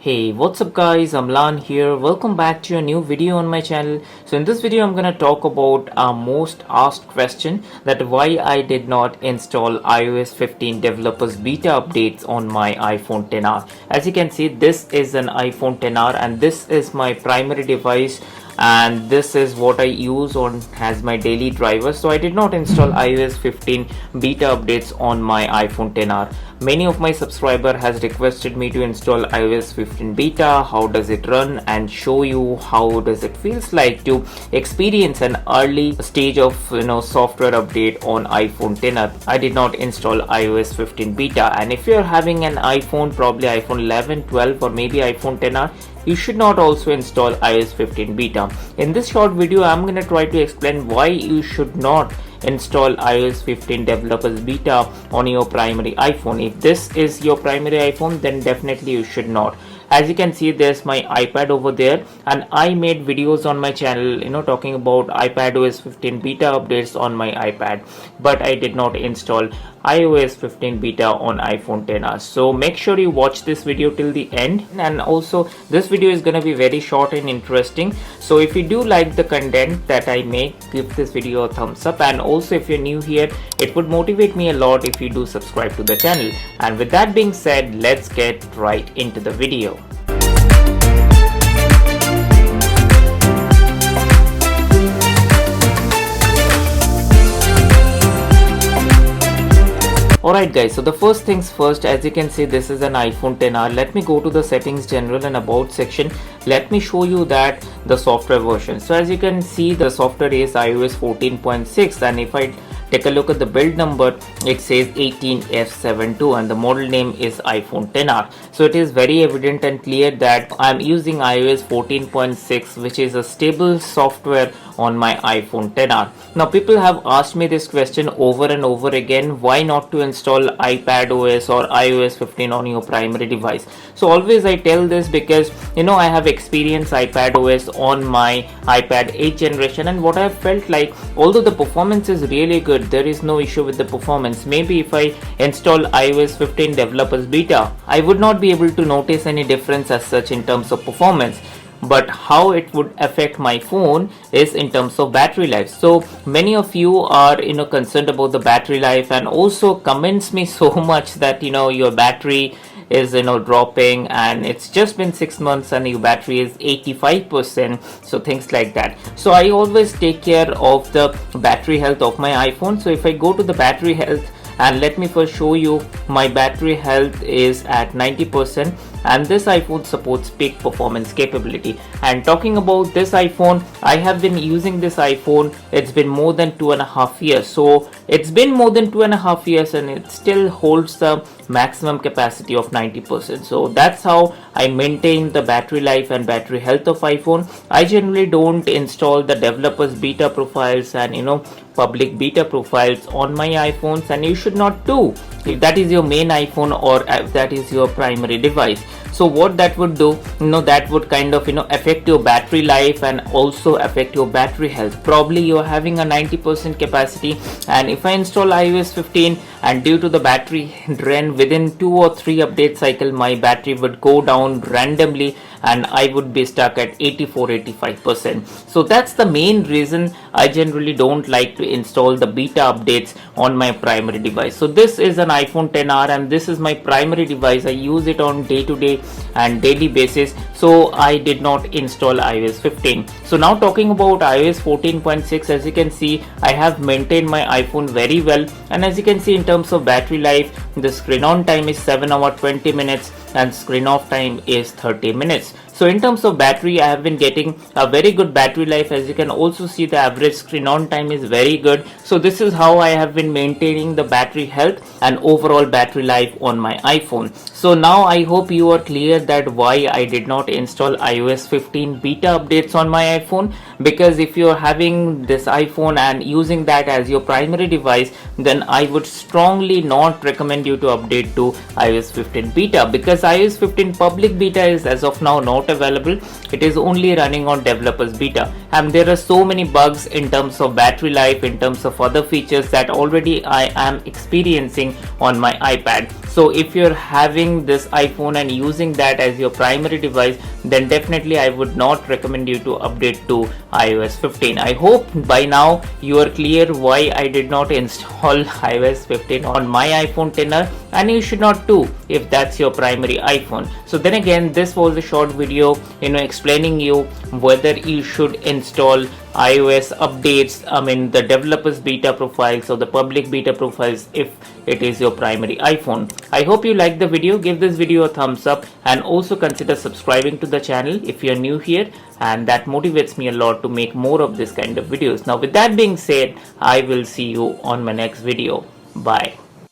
Hey, what's up guys, I'm Lan here. Welcome back to a new video on my channel. So in this video I'm gonna talk about our most asked question, that why I did not install iOS 15 developers beta updates on my iPhone XR. As you can see, this is an iPhone XR and this is my primary device, and this is what I use on as my daily driver. So I did not install iOS 15 beta updates on my iPhone XR. Many of my subscriber has requested me to install iOS 15 beta, how does it run, and show you how does it feels like to experience an early stage of software update on iPhone XR. I did not install iOS 15 beta, and if you're having an iPhone, probably iPhone 11, 12 or maybe iPhone XR, you should not also install iOS 15 beta. In this short video I'm going to try to explain why you should not install iOS 15 developers beta on your primary iPhone. If this is your primary iPhone, then definitely you should not. As you can see, there's my iPad over there, and I made videos on my channel talking about iPadOS 15 beta updates on my iPad, but I did not install iOS 15 beta on iPhone XR. So make sure you watch this video till the end, and also this video is going to be very short and interesting. So if you do like the content that I make, give this video a thumbs up, and also if you're new here, it would motivate me a lot if you do subscribe to the channel. And with that being said, let's get right into the video. Alright guys, so the first things first, as you can see, this is an iPhone XR. Let me go to the settings, general and about section. Let me show you that the software version. So as you can see, the software is iOS 14.6, and if I take a look at the build number, it says 18F72 and the model name is iPhone XR. So it is very evident and clear that I'm using iOS 14.6, which is a stable software on my iPhone XR. Now people have asked me this question over and over again, why not to install iPadOS or iOS 15 on your primary device. So always I tell this because I have experienced iPadOS on my iPad 8th generation, and what I have felt like, although the performance is really good, there is no issue with the performance. Maybe if I install iOS 15 developers beta, I would not be able to notice any difference as such in terms of performance. But how it would affect my phone is in terms of battery life. So many of you are concerned about the battery life, and also comments me so much that your battery is dropping, and it's just been 6 months and your battery is 85%, so things like that. So I always take care of the battery health of my iPhone. So if I go to the battery health, and let me first show you, my battery health is at 90%, and this iPhone supports peak performance capability. And talking about this iPhone, I have been using this iPhone, it's been more than 2.5 years. So it's been more than 2.5 years and it still holds the maximum capacity of 90%. So that's how I maintain the battery life and battery health of iPhone. I generally don't install the developers beta profiles and public beta profiles on my iPhones, and you should not do if that is your main iPhone or if that is your primary device. So what that would do, that would kind of affect your battery life and also affect your battery health. Probably you're having a 90% capacity, and if I install iOS 15 and due to the battery drain, within 2 or 3 update cycle, my battery would go down randomly and I would be stuck at 84-85%. So that's the main reason I generally don't like to install the beta updates on my primary device. So this is an iPhone XR and this is my primary device. I use it on day-to-day and daily basis, so I did not install iOS 15. So now talking about iOS 14.6, as you can see, I have maintained my iPhone very well, and as you can see, in terms of battery life, the screen on time is 7 hours 20 minutes and screen off time is 30 minutes. So in terms of battery, I have been getting a very good battery life. As you can also see, the average screen on time is very good. So this is how I have been maintaining the battery health and overall battery life on my iPhone. So now I hope you are clear that why I did not install iOS 15 beta updates on my iPhone, because if you are having this iPhone and using that as your primary device, then I would strongly not recommend you to update to iOS 15 beta, because iOS 15 public beta is as of now not available. It is only running on developers beta, and there are so many bugs in terms of battery life, in terms of other features that already I am experiencing on my iPad. So if you're having this iPhone and using that as your primary device, then definitely I would not recommend you to update to iOS 15. I hope by now you are clear why I did not install iOS 15 on my iPhone 10R, and you should not too if that's your primary iPhone. So then again, this was a short video, explaining you whether you should install iOS updates, the developers beta profiles or the public beta profiles if it is your primary iPhone. I hope you liked the video. Give this video a thumbs up and also consider subscribing to the channel if you are new here, and that motivates me a lot to make more of this kind of videos. Now with that being said, I will see you on my next video. Bye.